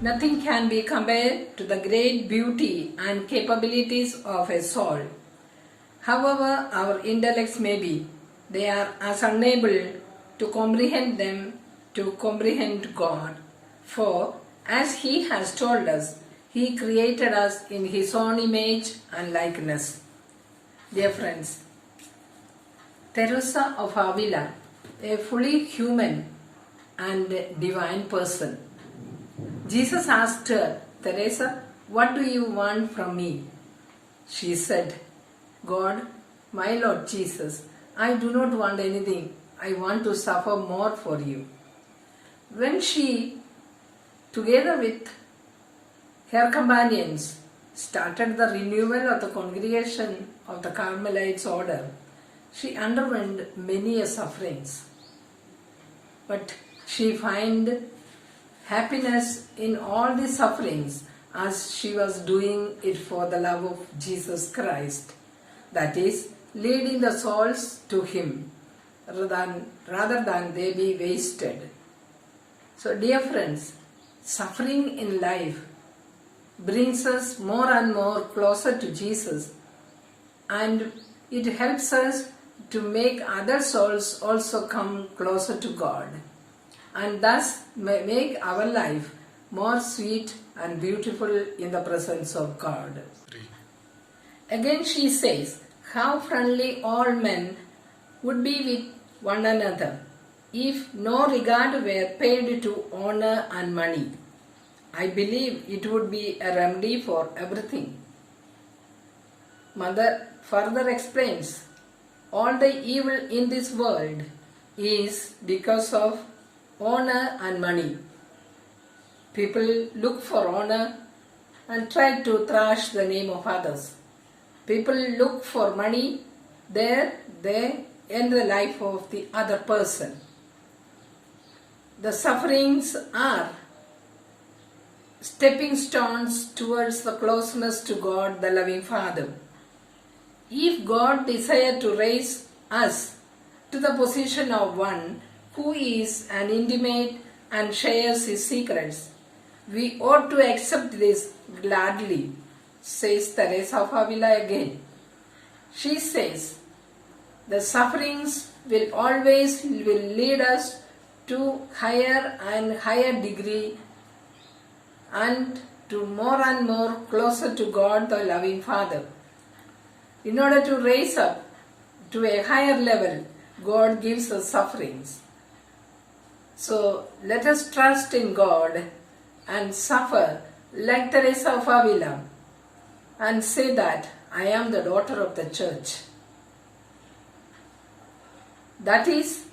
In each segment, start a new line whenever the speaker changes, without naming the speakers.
Nothing can be compared to the great beauty and capabilities of a soul. However our intellects may be, they are as unable to comprehend them to comprehend God. For as He has told us, He created us in His own image and likeness. Dear friends, Teresa of Avila, a fully human and divine person. Jesus asked her, Teresa, what do you want from me? She said, God, my Lord Jesus, I do not want anything. I want to suffer more for you. When she, together with her companions, started the renewal of the congregation of the Carmelites order, she underwent many sufferings. But she found happiness in all the sufferings as she was doing it for the love of Jesus Christ. That is, leading the souls to Him rather than they be wasted. So dear friends, suffering in life brings us more and more closer to Jesus, and it helps us to make other souls also come closer to God, and thus make our life more sweet and beautiful in the presence of God. Again she says, how friendly all men would be with one another if no regard were paid to honor and money. I believe it would be a remedy for everything. Mother further explains, all the evil in this world is because of honor and money. People look for honor and try to thrash the name of others. People look for money, there they end the life of the other person. The sufferings are stepping stones towards the closeness to God, the loving Father. If God desired to raise us to the position of one who is an intimate and shares His secrets, we ought to accept this gladly, says Teresa of Avila again. She says, the sufferings will always lead us to higher and higher degree and to more and more closer to God, the loving Father. In order to raise up to a higher level, God gives us sufferings. So let us trust in God and suffer like Teresa of Avila and say that I am the daughter of the church. That is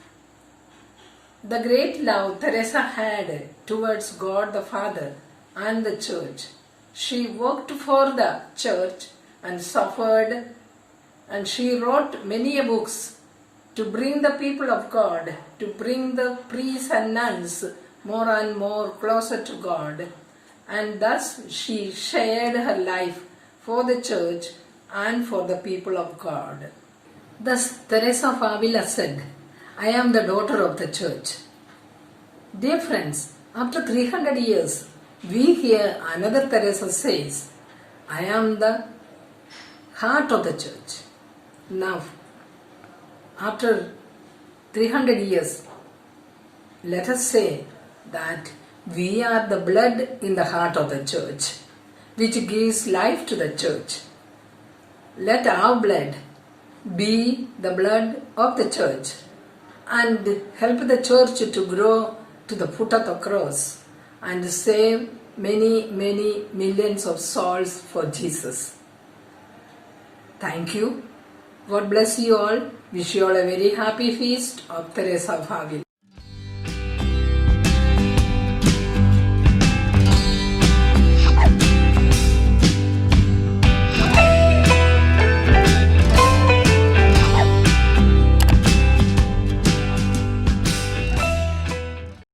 the great love Teresa had towards God the Father and the church. She worked for the church and suffered, and she wrote many books to bring the people of God, to bring the priests and nuns more and more closer to God, and thus she shared her life for the church and for the people of God. Thus Teresa of Avila said, I am the daughter of the church. Dear friends, after 300 years, we hear another Teresa says, I am the heart of the church. Now, after 300 years, let us say that we are the blood in the heart of the church, which gives life to the church. Let our blood be the blood of the church and help the church to grow to the foot of the cross and save many, many millions of souls for Jesus. Thank you. God bless you all. Wish you all a very happy feast of Teresa of Avila.